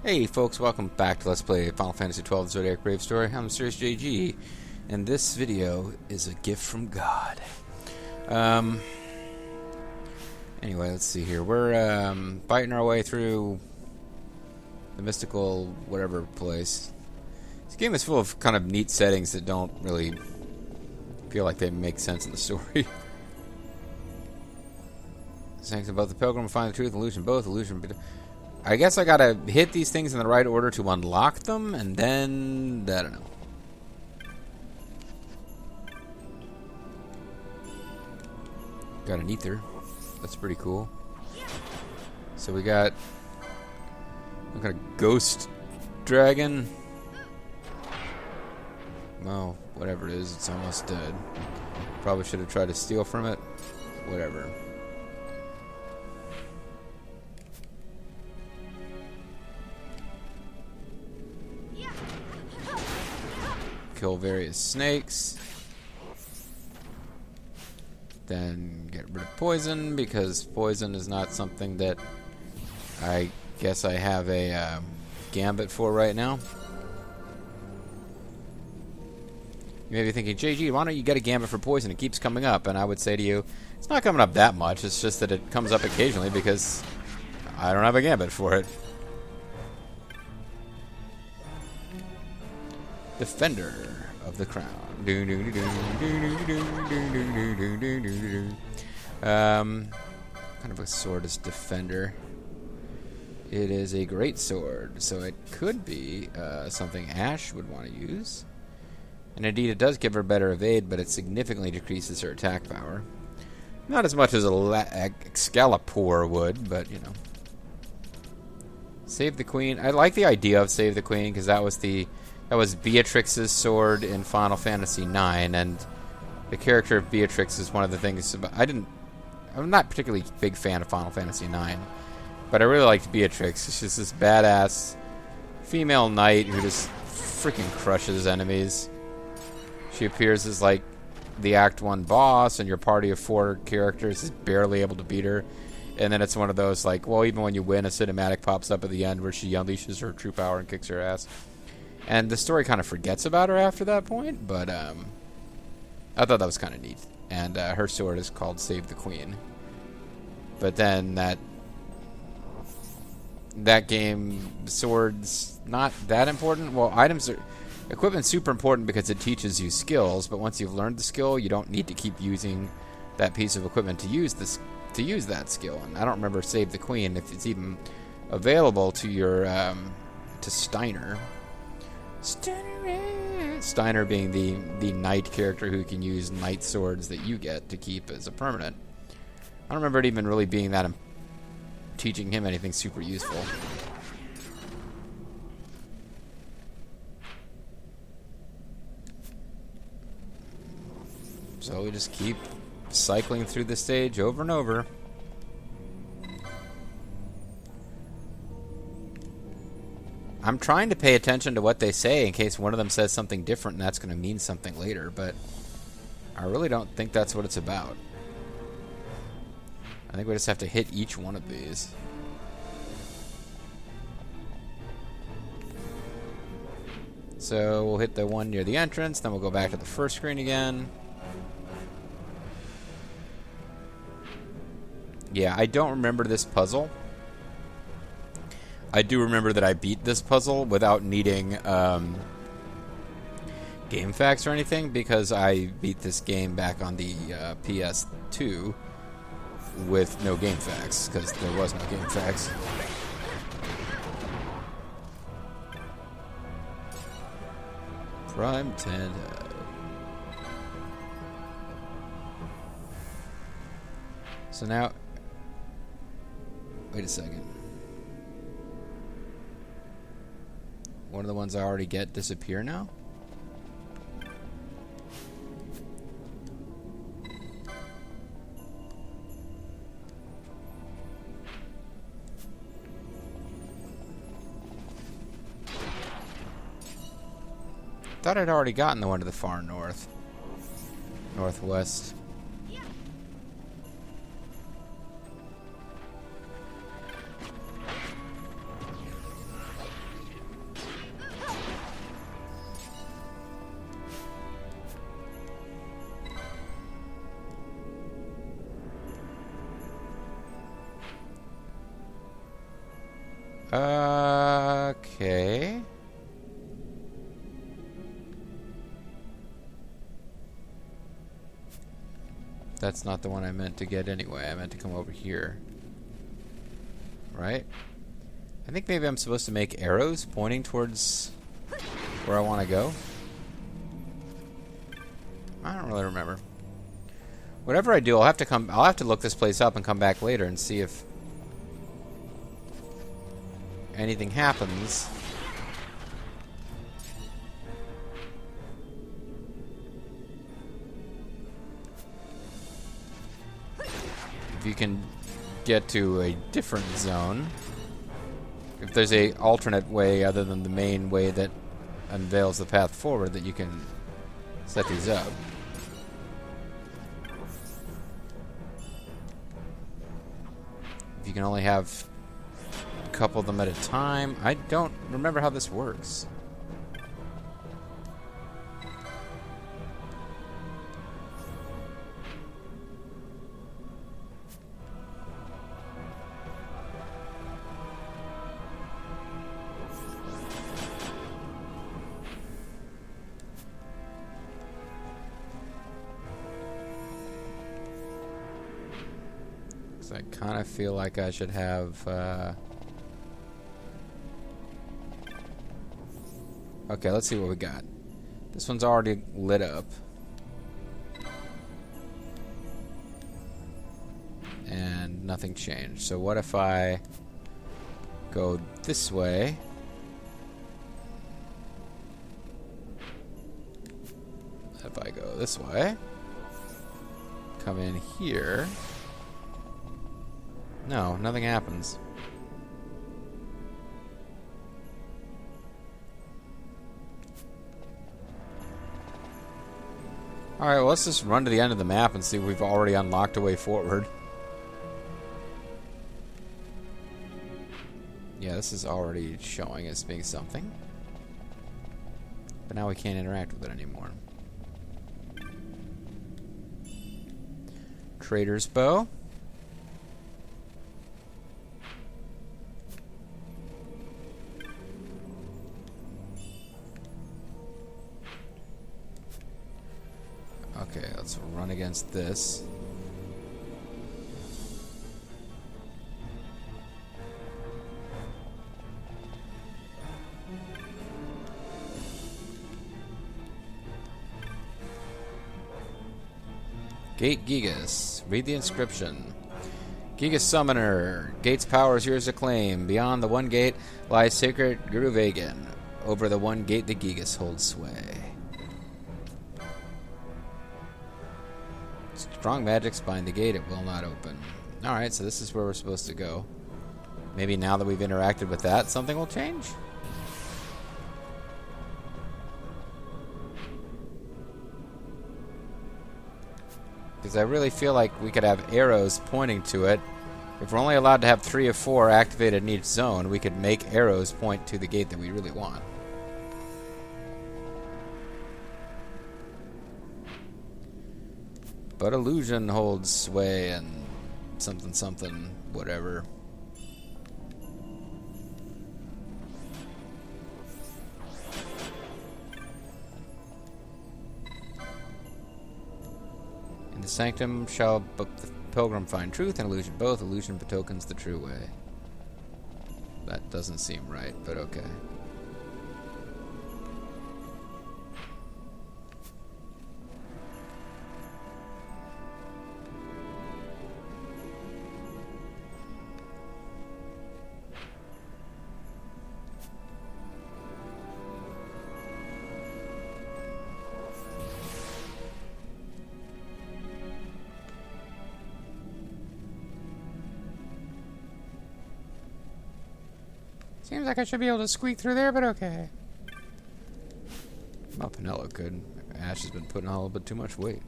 Hey folks, welcome back to Let's Play Final Fantasy XII Zodiac Brave Story. I'm MysteriousJG, and this video is a gift from God. Anyway, let's see here. We're biting our way through the mystical whatever place. This game is full of kind of neat settings that don't really feel like they make sense in the story. Saying about the pilgrim, find the truth, illusion, both illusion. I guess I gotta hit these things in the right order to unlock them, and then I don't know. Got an ether. That's pretty cool. So we got a ghost dragon. Well, whatever it is, it's almost dead. Probably should have tried to steal from it. Whatever. Kill various snakes. Then get rid of poison, because poison is not something that I guess I have a gambit for right now. You may be thinking, JG, why don't you get a gambit for poison? It keeps coming up. And I would say to you, it's not coming up that much. It's just that it comes up occasionally because I don't have a gambit for it. Defender of the Crown. Kind of a sword as defender. It is a great sword, so it could be something Ash would want to use. And indeed, it does give her better evade, but it significantly decreases her attack power. Not as much as Excalibur would, but you know. Save the Queen. I like the idea of Save the Queen because that was Beatrix's sword in Final Fantasy IX, and the character of Beatrix is one of the things about... I'm not particularly big fan of Final Fantasy IX, but I really liked Beatrix. She's this badass female knight who just freaking crushes enemies. She appears as like the Act 1 boss, and your party of 4 characters is barely able to beat her. And then it's one of those like, well, even when you win, a cinematic pops up at the end where she unleashes her true power and kicks her ass. And the story kind of forgets about her after that point, but I thought that was kind of neat. And her sword is called Save the Queen. But then that game, swords not that important. Well, equipment's super important because it teaches you skills. But once you've learned the skill, you don't need to keep using that piece of equipment to use that skill. And I don't remember Save the Queen if it's even available to your to Steiner. Steiner being the knight character who can use knight swords that you get to keep as a permanent. I don't remember it even really being that teaching him anything super useful. So we just keep cycling through the stage over and over. I'm trying to pay attention to what they say in case one of them says something different and that's going to mean something later, but I really don't think that's what it's about. I think we just have to hit each one of these. So we'll hit the one near the entrance, then we'll go back to the first screen again. Yeah, I don't remember this puzzle. I do remember that I beat this puzzle without needing game facts or anything, because I beat this game back on the PS2 with no game facts, because there was no game facts. Prime 10. So now... Wait a second. One of the ones I already get disappear now? Thought I'd already gotten the one to the far northwest. Okay. That's not the one I meant to get anyway. I meant to come over here. Right? I think maybe I'm supposed to make arrows pointing towards where I want to go. I don't really remember. Whatever I do, I'll have to look this place up and come back later and see if anything happens. If you can get to a different zone. If there's a alternate way other than the main way that unveils the path forward that you can set these up. If you can only have a couple of them at a time. I don't remember how this works. I kind of feel like I should have... Okay, let's see what we got. This one's already lit up. And nothing changed. So what if I go this way? If I go this way, come in here... No, nothing happens. Alright, well, let's just run to the end of the map and see if we've already unlocked a way forward. Yeah, this is already showing as being something. But now we can't interact with it anymore. Trader's bow. Okay, let's run against this. Gate Gigas. Read the inscription. Gigas Summoner. Gate's power is yours to claim. Beyond the one gate lies sacred Guru Vagan. Over the one gate the Gigas hold sway. Strong magics bind the gate, it will not open. Alright, so this is where we're supposed to go. Maybe now that we've interacted with that, something will change? Because I really feel like we could have arrows pointing to it. If we're only allowed to have 3 of 4 activated in each zone, we could make arrows point to the gate that we really want. But illusion holds sway and something something whatever. In the sanctum shall the pilgrim find truth and illusion both. Illusion betokens the true way. That doesn't seem right, but okay. Seems like I should be able to squeak through there, but okay. Well, Pinello could. Ash has been putting on a little bit too much weight.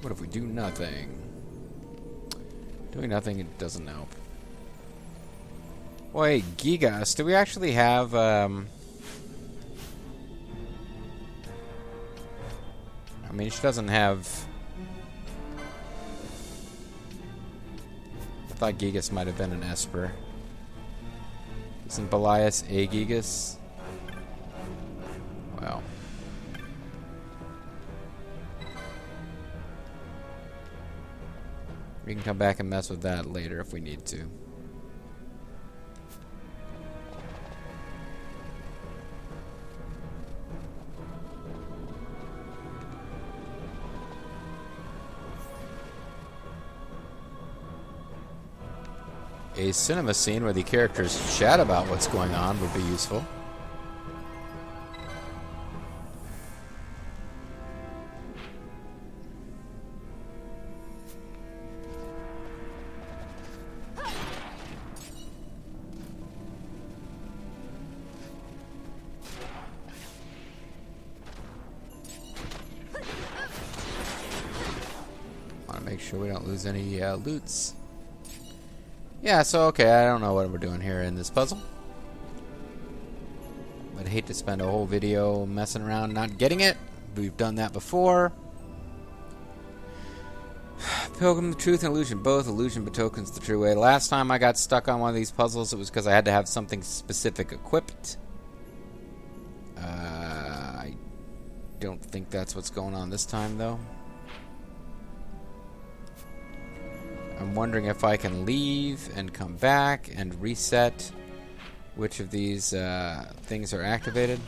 What if we do nothing? Doing nothing, it doesn't help. Wait, Gigas, do we actually have, I mean, she doesn't have... thought Gigas might have been an Esper. Isn't Belias a Gigas? Well. We can come back and mess with that later if we need to. A cinema scene where the characters chat about what's going on would be useful. Want to make sure we don't lose any loots. Yeah, so okay, I don't know what we're doing here in this puzzle. I'd hate to spend a whole video messing around not getting it. We've done that before. Pilgrim, the truth and illusion, both. Illusion betokens the true way. Last time I got stuck on one of these puzzles, it was because I had to have something specific equipped. I don't think that's what's going on this time, though. I'm wondering if I can leave and come back and reset which of these things are activated.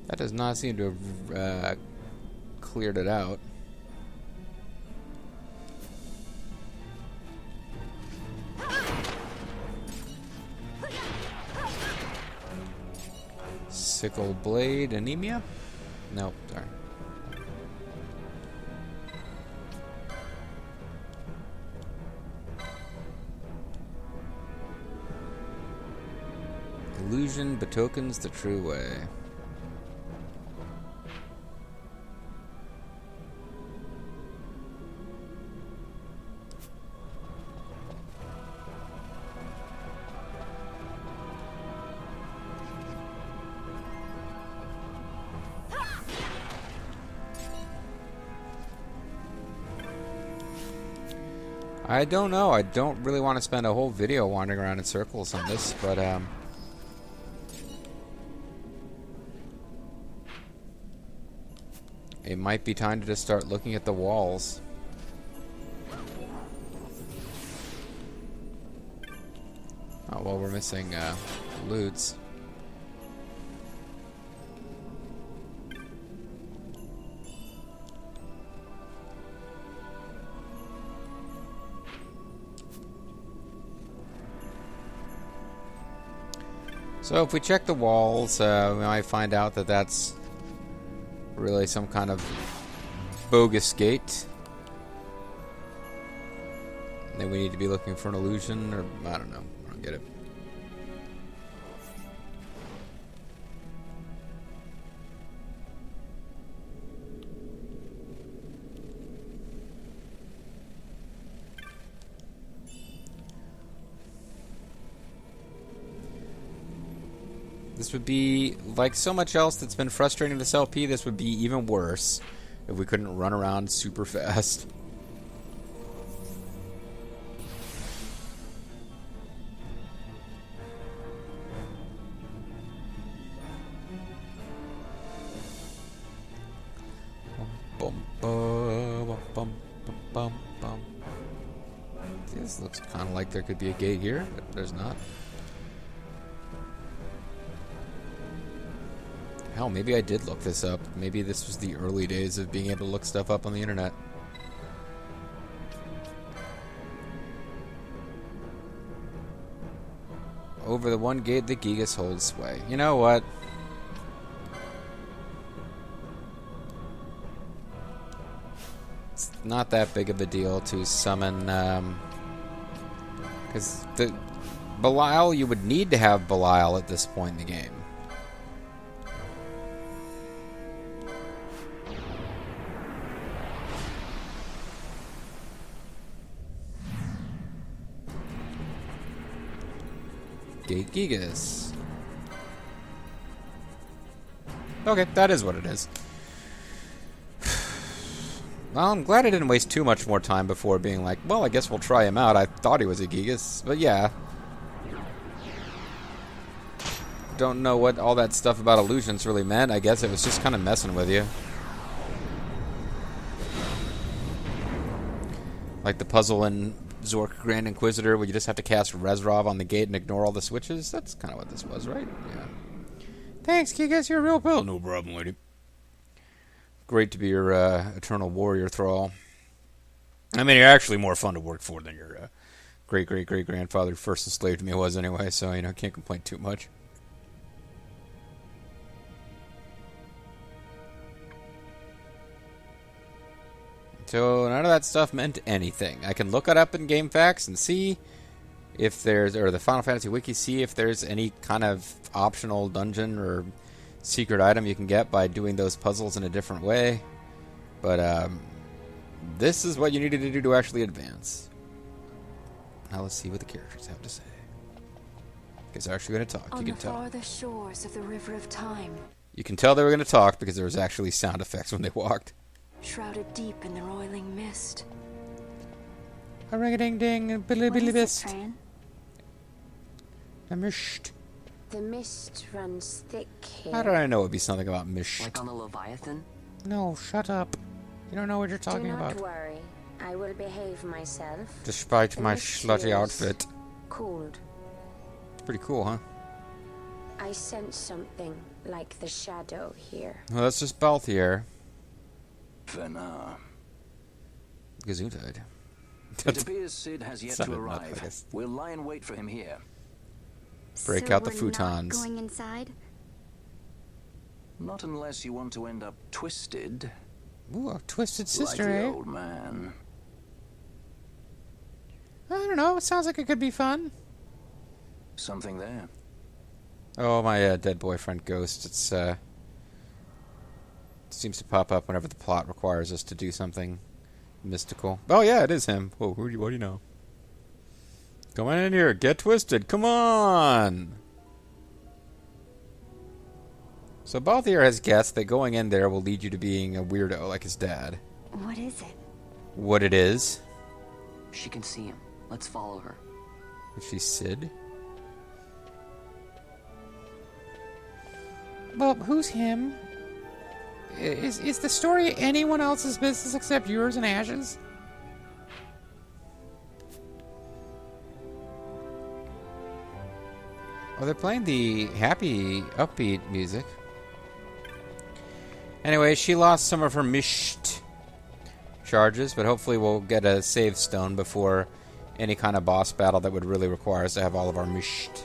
That does not seem to have cleared it out. Sickle blade anemia? Nope, sorry. Illusion betokens the true way. I don't know. I don't really want to spend a whole video wandering around in circles on this, but it might be time to just start looking at the walls. Oh, well, we're missing loots. So if we check the walls, we might find out that that's really some kind of bogus gate. Then we need to be looking for an illusion, or I don't know. I don't get it. This would be, like so much else that's been frustrating this LP, this would be even worse if we couldn't run around super fast. This looks kind of like there could be a gate here, but there's not. Hell, maybe I did look this up. Maybe this was the early days of being able to look stuff up on the internet. Over the one gate, the Gigas holds sway. You know what? It's not that big of a deal to summon, because the Belial, you would need to have Belial at this point in the game. 8 Gigas. Okay, that is what it is. Well, I'm glad I didn't waste too much more time before being like, well, I guess we'll try him out. I thought he was a Gigas, but yeah. Don't know what all that stuff about illusions really meant. I guess it was just kind of messing with you. Like the puzzle in Zork Grand Inquisitor where you just have to cast Rezrov on the gate and ignore all the switches. That's kind of what this was, right? Yeah. Thanks, Gigas. You're a real pal. No problem, lady. Great to be your eternal warrior thrall. I mean, you're actually more fun to work for than your great-great-great-grandfather who first enslaved me was anyway, so, you know, can't complain too much. So none of that stuff meant anything. I can look it up in GameFAQs and see if there's, or the Final Fantasy Wiki, see if there's any kind of optional dungeon or secret item you can get by doing those puzzles in a different way. But this is what you needed to do to actually advance. Now let's see what the characters have to say. Because they're actually going to talk. You can tell. On the farther shores of the river of time. You can tell they were going to talk because there was actually sound effects when they walked. Shrouded deep in the roiling mist. A ring-a-ding-ding, billy-billy-bist. The mist. The mist runs thick here. How did I know it would be something about mist? Like on the Leviathan? No, shut up. You don't know what you're talking about. Do not worry. I will behave myself. Despite my slutty outfit. Cooled. It's pretty cool, huh? I sense something like the shadow here. Well, that's just Balthier. Then, Gesundheit. It appears Sid has yet to arrive. We'll lie in wait for him here. Break out the futons. Not going inside? Not unless you want to end up twisted. Ooh, a twisted sister, like the eh? old man. I don't know. It sounds like it could be fun. Something there. Oh, my dead boyfriend Ghost. It's seems to pop up whenever the plot requires us to do something mystical. Oh yeah, it is him. Whoa, what do you know? Come on in here, get twisted. Come on. So Balthier has guessed that going in there will lead you to being a weirdo like his dad. What is it? What it is? She can see him. Let's follow her. Is she Sid? Well, who's him? Is the story anyone else's business except yours and Ash's? Oh, they're playing the happy, upbeat music. Anyway, she lost some of her misht charges, but hopefully we'll get a save stone before any kind of boss battle that would really require us to have all of our misht.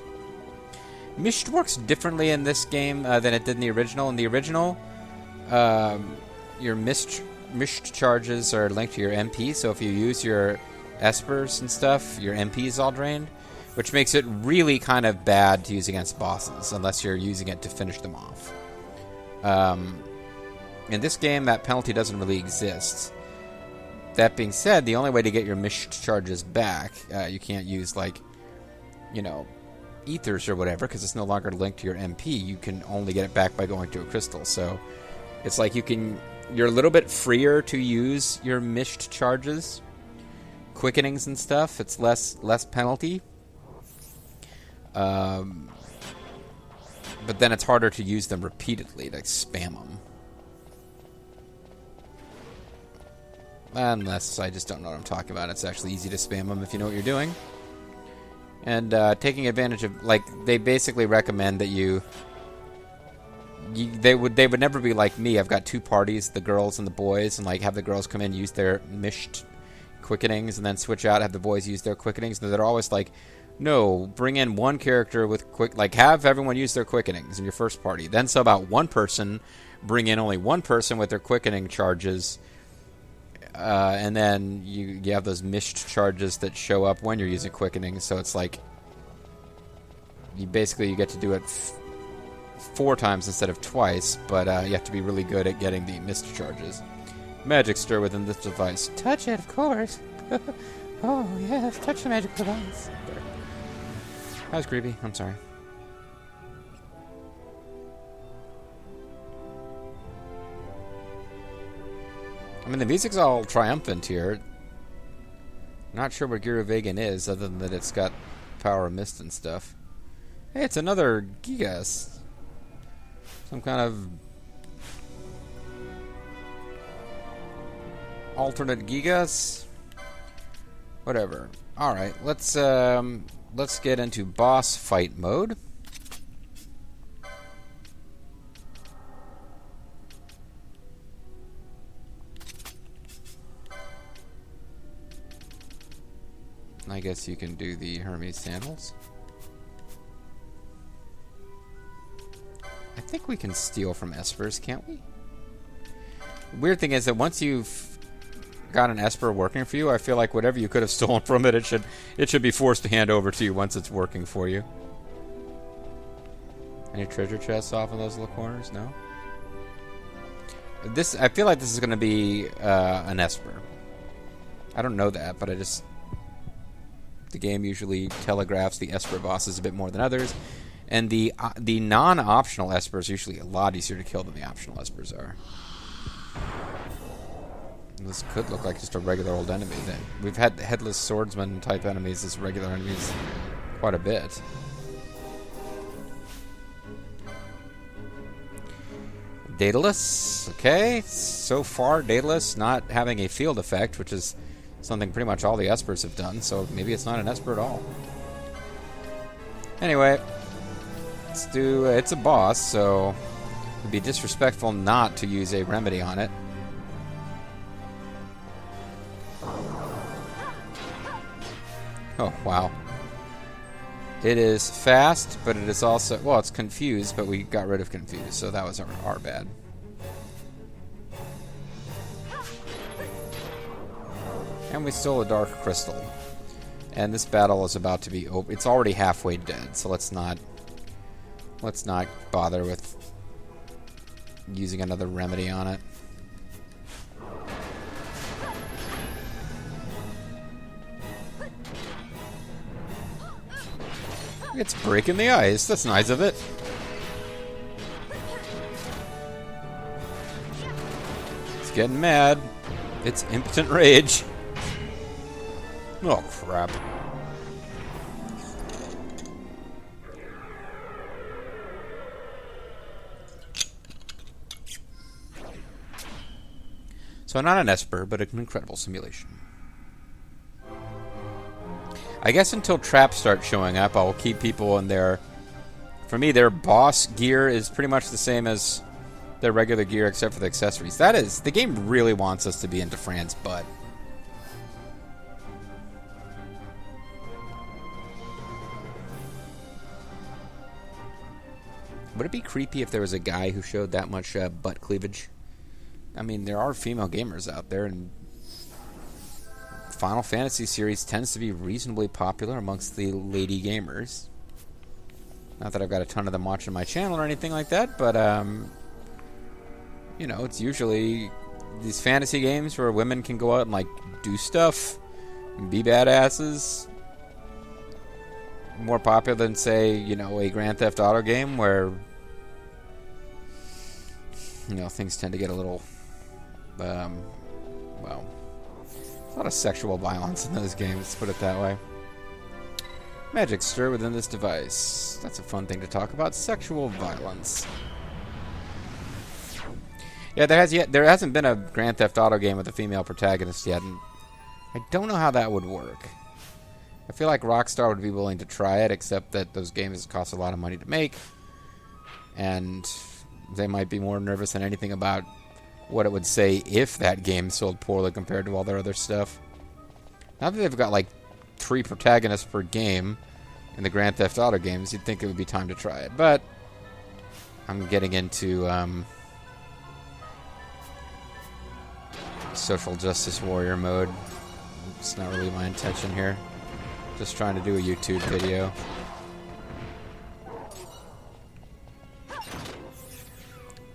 Misht works differently in this game than it did in the original. In the original, your misht charges are linked to your MP, so if you use your espers and stuff, your MP is all drained, which makes it really kind of bad to use against bosses, unless you're using it to finish them off. In this game, that penalty doesn't really exist. That being said, the only way to get your misht charges back, you can't use, like, you know, ethers or whatever, because it's no longer linked to your MP. You can only get it back by going to a crystal, so it's like you're a little bit freer to use your misht charges, quickenings and stuff. It's less penalty. But then it's harder to use them repeatedly, to spam them. Unless I just don't know what I'm talking about. It's actually easy to spam them if you know what you're doing. And taking advantage of, like, they basically recommend that they would never be like me. I've got two parties, the girls and the boys, and like have the girls come in, use their misht quickenings, and then switch out, have the boys use their quickenings. And they're always like, no, bring in one character with have everyone use their quickenings in your first party. Then sub out one person, bring in only one person with their quickening charges, and then you have those misht charges that show up when you're using quickening. So it's like you get to do it 4 times instead of twice, but you have to be really good at getting the mist charges. Magic stir within this device. Touch it, of course. Oh, yes, touch the magic device. That was creepy. I'm sorry. I mean, the music's all triumphant here. Not sure what Guru Vegan is, other than that it's got power of mist and stuff. Hey, it's another Gigas. Some kind of alternate Gigas. Whatever. All right, let's get into boss fight mode. I guess you can do the Hermes sandals. I think we can steal from Espers, can't we? The weird thing is that once you've got an Esper working for you, I feel like whatever you could have stolen from it, it should be forced to hand over to you once it's working for you. Any treasure chests off in those little corners? No? I feel like this is going to be an Esper. I don't know that, but the game usually telegraphs the Esper bosses a bit more than others, and the non-optional Espers are usually a lot easier to kill than the optional Espers are. This could look like just a regular old enemy. We've had headless swordsman type enemies as regular enemies quite a bit. Daedalus, okay. So far, Daedalus not having a field effect, which is something pretty much all the Espers have done, so maybe it's not an Esper at all. Anyway, let's do... it's a boss, so it would be disrespectful not to use a remedy on it. Oh, wow. It is fast, but it is also... well, it's confused, but we got rid of confused, so that was our bad. And we stole a dark crystal. And this battle is about to be over. It's already halfway dead, so let's not bother with using another remedy on it. It's breaking the ice. That's nice of it. It's getting mad. It's impotent rage. Oh, crap. So not an Esper, but an incredible simulation. I guess until traps start showing up, I'll keep people in their... for me, their boss gear is pretty much the same as their regular gear, except for the accessories. That is... the game really wants us to be into Fran's butt. Would it be creepy if there was a guy who showed that much butt cleavage? I mean, there are female gamers out there, and Final Fantasy series tends to be reasonably popular amongst the lady gamers. Not that I've got a ton of them watching my channel or anything like that, but, you know, it's usually these fantasy games where women can go out and, like, do stuff and be badasses. More popular than, say, you know, a Grand Theft Auto game where, you know, things tend to get a little, well, a lot of sexual violence in those games, let's put it that way. Magic stir within this device. That's a fun thing to talk about. Sexual violence. Yeah, there hasn't been a Grand Theft Auto game with a female protagonist yet, and I don't know how that would work. I feel like Rockstar would be willing to try it, except that those games cost a lot of money to make, and they might be more nervous than anything about what it would say if that game sold poorly compared to all their other stuff. Now that they've got like 3 protagonists per game in the Grand Theft Auto games, you'd think it would be time to try it. But I'm getting into social justice warrior mode. It's not really my intention here. Just trying to do a YouTube video.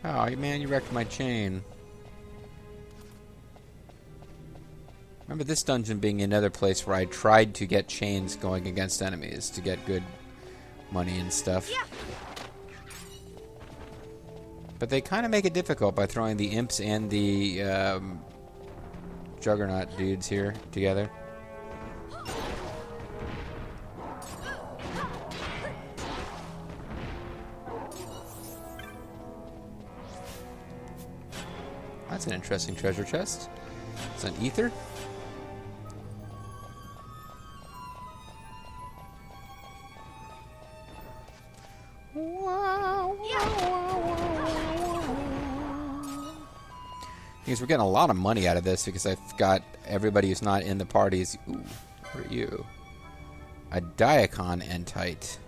Oh man, you wrecked my chain. Remember this dungeon being another place where I tried to get chains going against enemies to get good money and stuff. But they kind of make it difficult by throwing the imps and the juggernaut dudes here together. That's an interesting treasure chest. It's an ether. Because we're getting a lot of money out of this because I've got everybody who's not in the parties. Ooh, what are you? A Diacon Entite.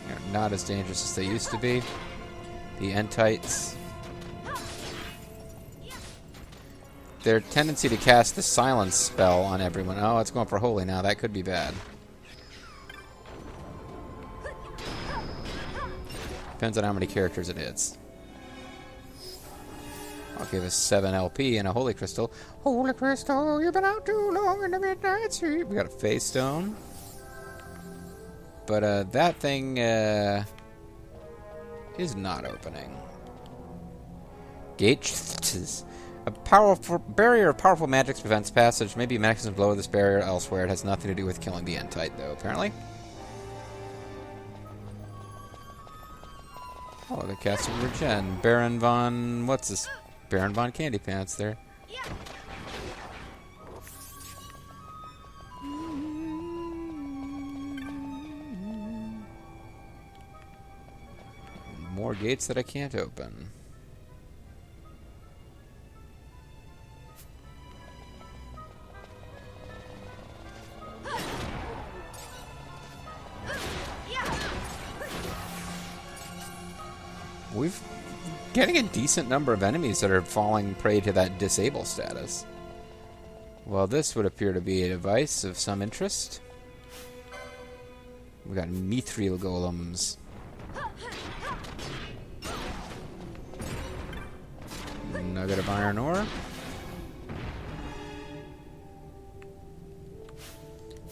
They're not as dangerous as they used to be. The Entites. Their tendency to cast the silence spell on everyone. Oh, it's going for holy now. That could be bad. Depends on how many characters it hits. I'll give us 7 LP and a holy crystal. Holy crystal, you've been out too long in the midnight sea. We got a face stone. But that thing is not opening. Gate. A powerful barrier of powerful magics prevents passage. Maybe mechanisms below this barrier elsewhere. It has nothing to do with killing the Entite, though, apparently. Oh, the cast of Regen. Baron von... What's this? Baron von Candy Pants there. More gates that I can't open. We're getting a decent number of enemies that are falling prey to that disable status. Well, this would appear to be a device of some interest. We got mithril golems. Nugget of iron ore.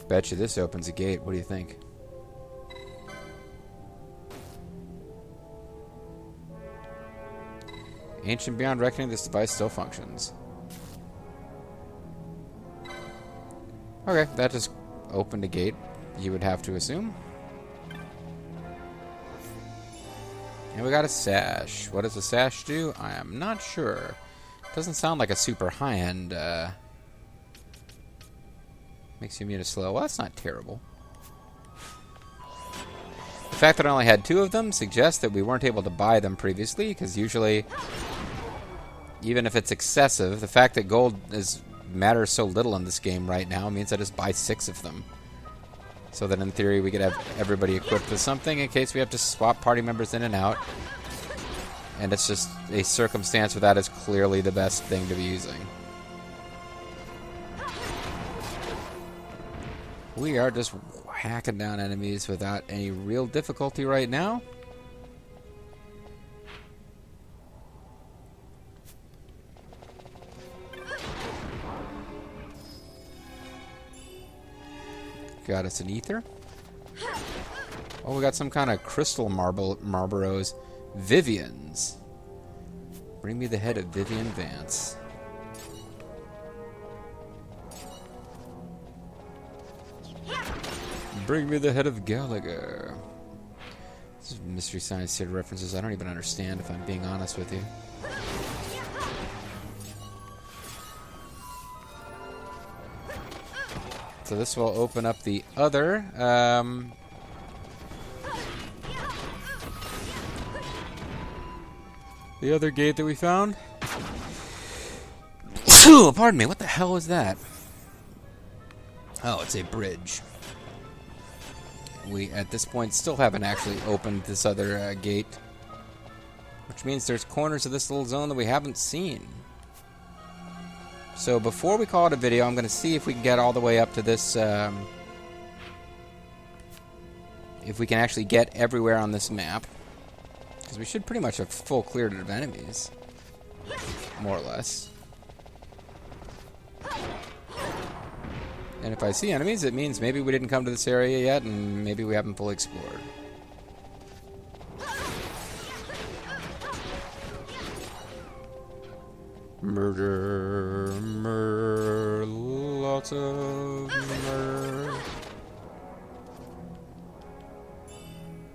Bet you this opens a gate. What do you think? Ancient beyond reckoning, this device still functions. Okay, that just opened a gate, you would have to assume. And we got a sash. What does a sash do? I am not sure. Doesn't sound like a super high-end, makes you immune to slow. Well, that's not terrible. The fact that I only had 2 of them suggests that we weren't able to buy them previously, because usually, even if it's excessive, the fact that gold matters so little in this game right now means I just buy 6 of them. So that in theory we could have everybody equipped with something in case we have to swap party members in and out. And it's just a circumstance where that is clearly the best thing to be using. We are just hacking down enemies without any real difficulty right now. Got us an ether. Oh, we got some kind of crystal Marlboros. Vivian's. Bring me the head of Vivian Vance. Bring me the head of Gallagher. This is Mystery Science Theater references I don't even understand, if I'm being honest with you. So this will open up the other, gate that we found. Pardon me, what the hell was that? Oh, it's a bridge. We, at this point, still haven't actually opened this other gate. Which means there's corners of this little zone that we haven't seen. So before we call it a video, I'm going to see if we can get all the way up to this, if we can actually get everywhere on this map. Because we should pretty much have full cleared it of enemies. More or less. And if I see enemies, it means maybe we didn't come to this area yet, and maybe we haven't fully explored. Murder, murder, lots of murder.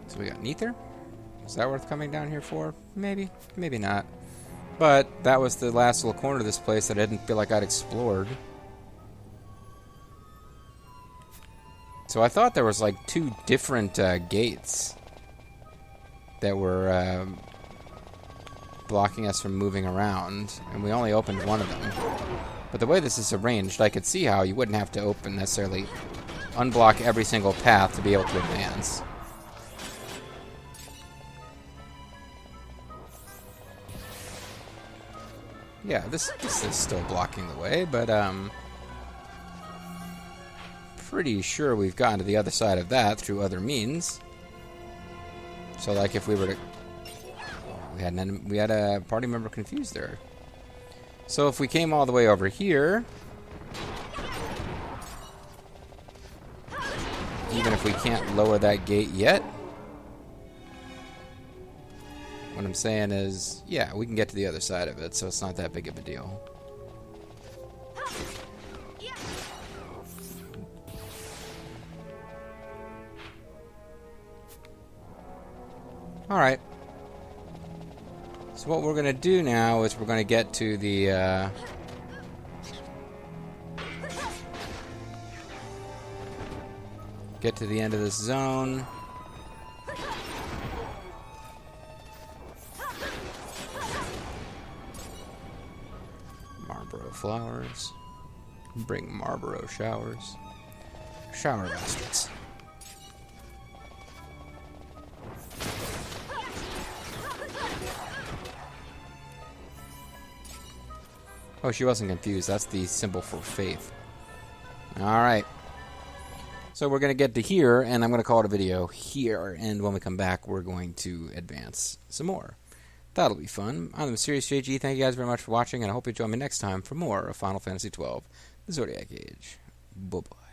So we got Nether? Is that worth coming down here for? Maybe, maybe not. But that was the last little corner of this place that I didn't feel like I'd explored. So I thought there was like 2 different gates that were blocking us from moving around, and we only opened one of them. But the way this is arranged, I could see how you wouldn't have to open necessarily unblock every single path to be able to advance. Yeah, this is still blocking the way, but pretty sure we've gotten to the other side of that through other means. So, like, if we were to... We had a party member confused there. So if we came all the way over here... Even if we can't lower that gate yet... What I'm saying is, yeah, we can get to the other side of it, so it's not that big of a deal. Alright. So what we're going to do now is we're going to get to the... get to the end of this zone. Marlboro flowers. Bring Marlboro showers. Shower bastards. Oh, she wasn't confused. That's the symbol for faith. Alright. So we're going to get to here, and I'm going to call it a video here. And when we come back, we're going to advance some more. That'll be fun. I'm the MysteriousJG. Thank you guys very much for watching, and I hope you join me next time for more of Final Fantasy XII, the Zodiac Age. Bye-bye.